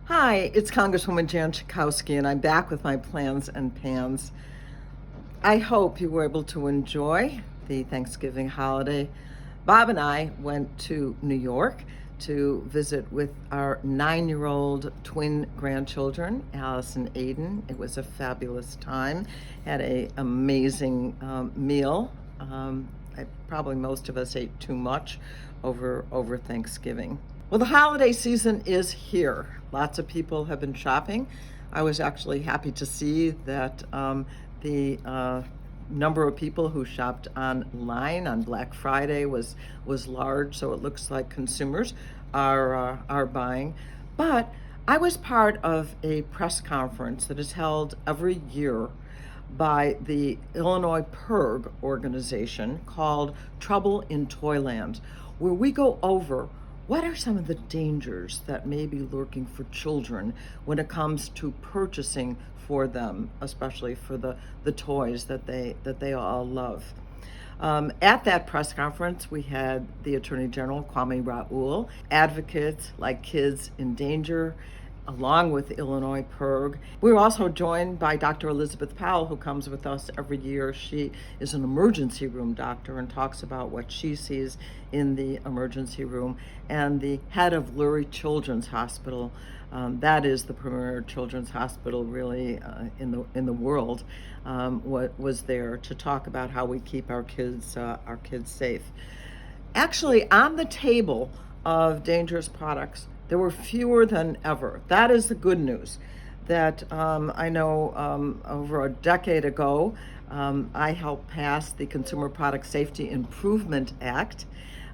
Hi, it's Congresswoman Jan Schakowsky, and I'm back with my plans and pans. I hope you were able to enjoy the Thanksgiving holiday. Bob and I went to New York to visit with our 9-year-old twin grandchildren, Alice and Aiden. It was a fabulous time. Had an amazing meal. Probably most of us ate too much over Thanksgiving. Well, the holiday season is here. Lots of people have been shopping. I was actually happy to see that the number of people who shopped online on Black Friday was large. So it looks like consumers are buying. But I was part of a press conference that is held every year by the Illinois PIRG organization called Trouble in Toyland, where we go over what are some of the dangers that may be lurking for children when it comes to purchasing for them, especially for the toys that they all love. At that press conference, we had the Attorney General, Kwame Raoul, advocates like Kids in Danger, along with Illinois PIRG. We were also joined by Dr. Elizabeth Powell, who comes with us every year. She is an emergency room doctor and talks about what she sees in the emergency room. And the head of Lurie Children's Hospital, that is the premier children's hospital really in the world, was there to talk about how we keep our kids safe. Actually, on the table of dangerous products, there were fewer than ever. That is the good news. That I know over a decade ago, I helped pass the Consumer Product Safety Improvement Act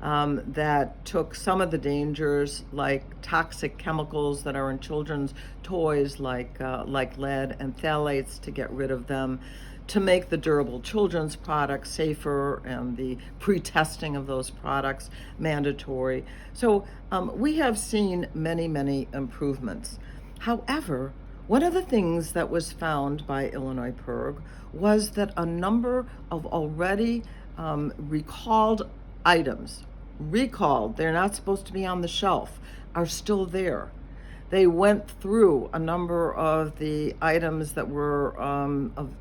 that took some of the dangers like toxic chemicals that are in children's toys like lead and phthalates, to get rid of them, to make the durable children's products safer and the pre-testing of those products mandatory. So we have seen many improvements. However, one of the things that was found by Illinois PIRG was that a number of already recalled items, they're not supposed to be on the shelf, are still there. They went through a number of the items that were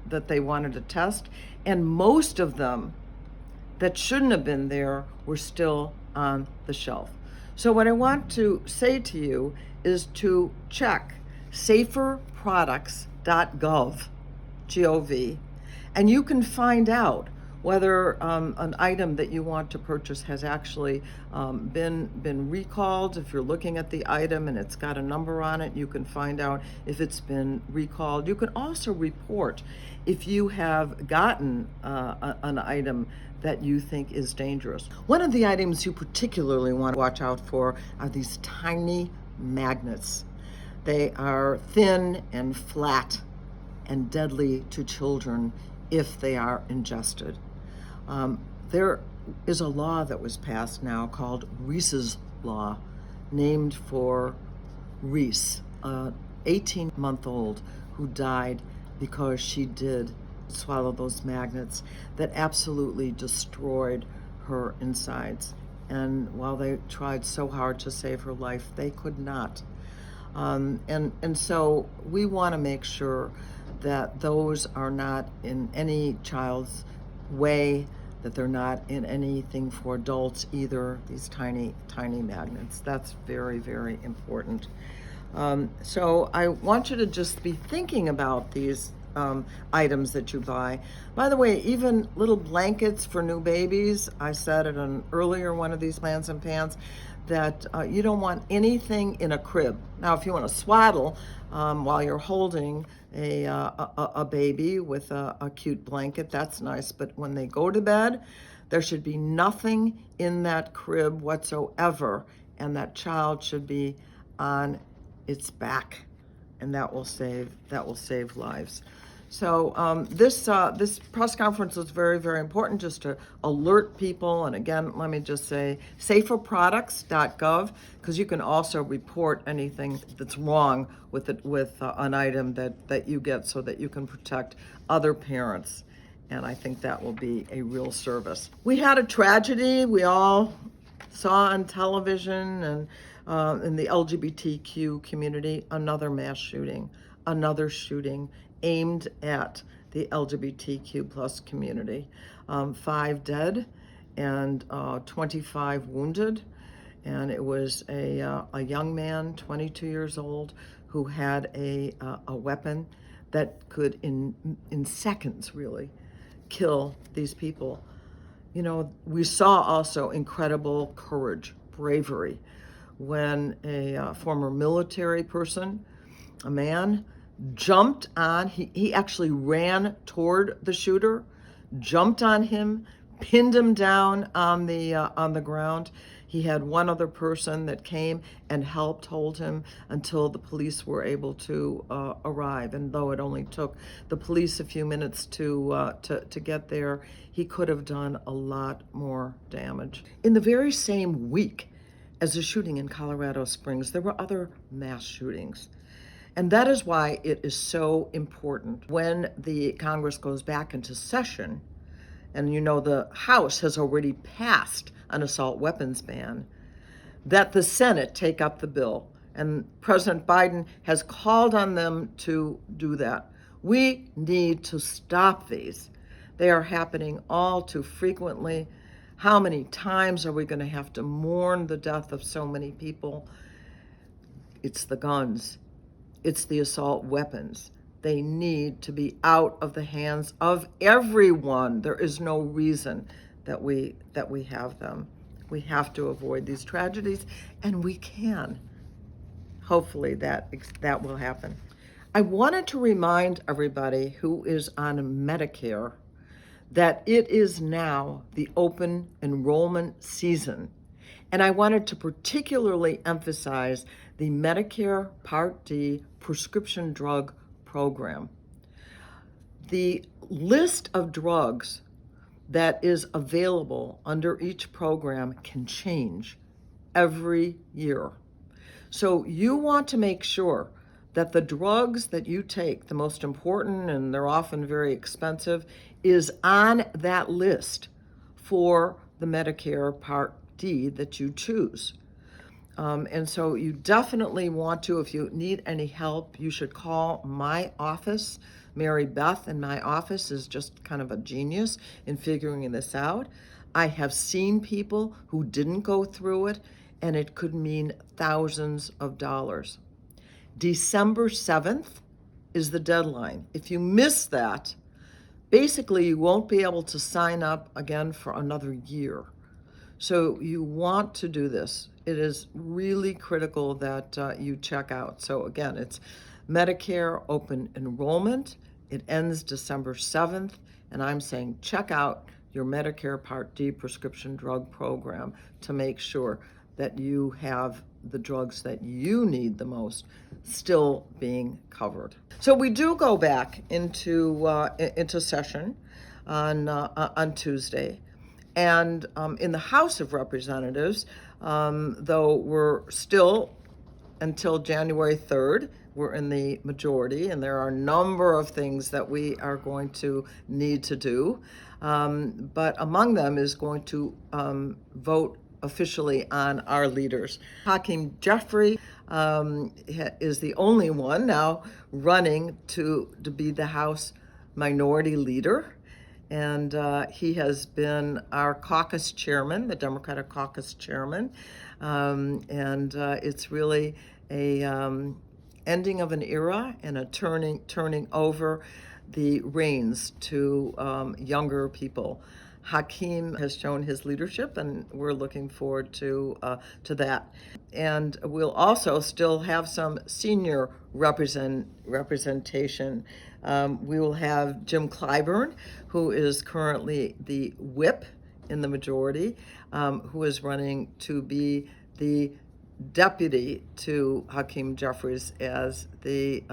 that they wanted to test, and most of them that shouldn't have been there were still on the shelf. So what I want to say to you is to check saferproducts.gov, G-O-V, and you can find out whether an item that you want to purchase has actually been recalled. If you're looking at the item and it's got a number on it, you can find out if it's been recalled. You can also report if you have gotten an item that you think is dangerous. One of the items you particularly want to watch out for are these tiny magnets. They are thin and flat and deadly to children if they are ingested. There is a law that was passed now called Reese's Law, named for Reese, an 18-month-old who died because she did swallow those magnets that absolutely destroyed her insides. And while they tried so hard to save her life, they could not. And so we want to make sure that those are not in any child's way, that they're not in anything for adults either, these tiny magnets. That's very important. So I want you to just be thinking about these items that you buy. By the way, even little blankets for new babies, I said at an earlier one of these plans and pans that you don't want anything in a crib. Now, if you want to swaddle while you're holding a baby with a cute blanket, that's nice. But when they go to bed, there should be nothing in that crib whatsoever, and that child should be on its back, and that will save lives. So this press conference was very important, just to alert people. And again, let me just say saferproducts.gov, because you can also report anything that's wrong with an item that you get, so that you can protect other parents. And I think that will be a real service. We had a tragedy we all saw on television, and In the LGBTQ community, another mass shooting, another shooting aimed at the LGBTQ plus community. 5 dead and 25 wounded. And it was a young man, 22 years old, who had a weapon that could, in seconds, really, kill these people. You know, we saw also incredible courage, bravery, when a former military person, a man, jumped on, he actually ran toward the shooter, jumped on him, pinned him down on the ground. He had one other person that came and helped hold him until the police were able to arrive. And though it only took the police a few minutes to get there, he could have done a lot more damage. In the very same week as the shooting in Colorado Springs, there were other mass shootings. And that is why it is so important when the Congress goes back into session, and you know the House has already passed an assault weapons ban, that the Senate take up the bill. And President Biden has called on them to do that. We need to stop these. They are happening all too frequently. How many times are we going to have to mourn the death of so many people? It's the guns. It's the assault weapons. They need to be out of the hands of everyone. There is no reason that we have them. We have to avoid these tragedies, and we can. Hopefully that will happen. I wanted to remind everybody who is on Medicare that it is now the open enrollment season. And I wanted to particularly emphasize the Medicare Part D prescription drug program. The list of drugs that is available under each program can change every year. So you want to make sure that the drugs that you take, the most important, and they're often very expensive, is on that list for the Medicare Part D that you choose. And so you definitely want to, if you need any help, you should call my office. Mary Beth in my office is just kind of a genius in figuring this out. I have seen people who didn't go through it, and it could mean thousands of dollars. December 7th is the deadline. If you miss that, basically you won't be able to sign up again for another year. So you want to do this. It is really critical that you check out. So again, it's Medicare open enrollment. It ends December 7th, and I'm saying check out your Medicare Part D prescription drug program to make sure that you have the drugs that you need the most still being covered. So we do go back into session on Tuesday. And in the House of Representatives, though we're still until January 3rd, we're in the majority, and there are a number of things that we are going to need to do. But among them is going to vote officially on our leaders. Hakeem Jeffrey is the only one now running to be the House Minority Leader. And he has been our caucus chairman, the Democratic caucus chairman. And it's really a ending of an era and a turning over the reins to younger people. Hakeem has shown his leadership, and we're looking forward to that. And we'll also still have some senior representation. We will have Jim Clyburn, who is currently the whip in the majority, who is running to be the deputy to Hakeem Jeffries as the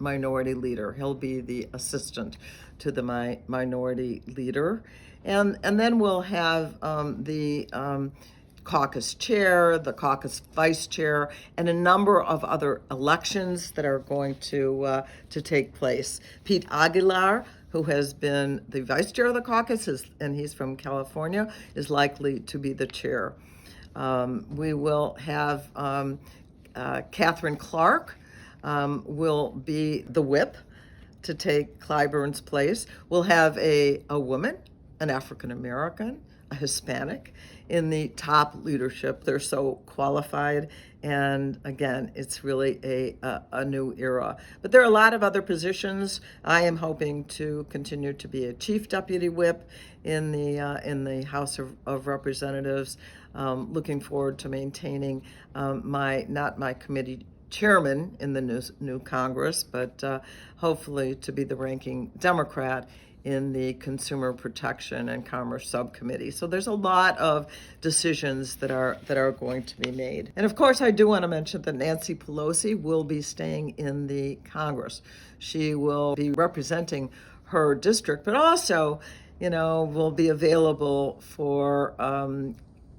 minority leader. He'll be the assistant to the minority leader. And then we'll have the caucus chair, the caucus vice chair, and a number of other elections that are going to take place. Pete Aguilar, who has been the vice chair of the caucus, and he's from California, is likely to be the chair. We will have Catherine Clark will be the whip to take Clyburn's place. We'll have a woman, an African American, a Hispanic in the top leadership. They're so qualified, and again, it's really a new era. But there are a lot of other positions. I am hoping to continue to be a chief deputy whip in the House of Representatives. Looking forward to maintaining not my committee chairman in the new Congress, but hopefully to be the ranking Democrat in the Consumer Protection and Commerce Subcommittee. So there's a lot of decisions that are going to be made. And of course, I do want to mention that Nancy Pelosi will be staying in the Congress. She will be representing her district, but also, will be available for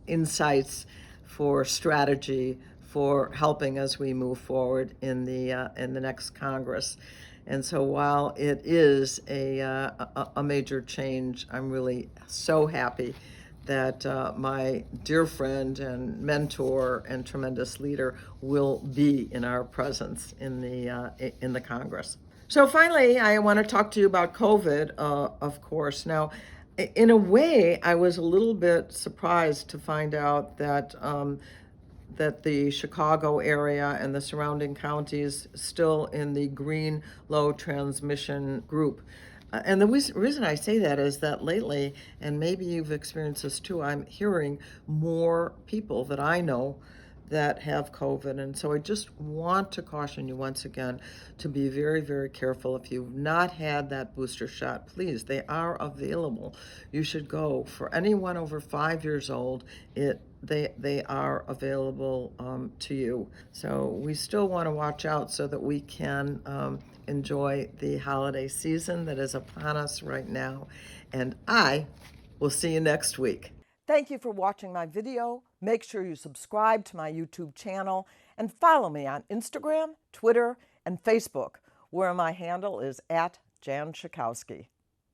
insights, for strategy, for helping as we move forward in the next Congress. And so while it is a major change, I'm really so happy that my dear friend and mentor and tremendous leader will be in our presence in the Congress. So finally, I want to talk to you about COVID, of course. Now, in a way, I was a little bit surprised to find out that the Chicago area and the surrounding counties still in the green low transmission group. And the reason I say that is that lately, and maybe you've experienced this too, I'm hearing more people that I know that have COVID. And so I just want to caution you once again to be very, very careful. If you've not had that booster shot, please, they are available. You should go. For anyone over 5 years old, they are available to you. So we still want to watch out so that we can enjoy the holiday season that is upon us right now. And I will see you next week. Thank you for watching my video. Make sure you subscribe to my YouTube channel and follow me on Instagram, Twitter, and Facebook, where my handle is @Jan Schakowsky.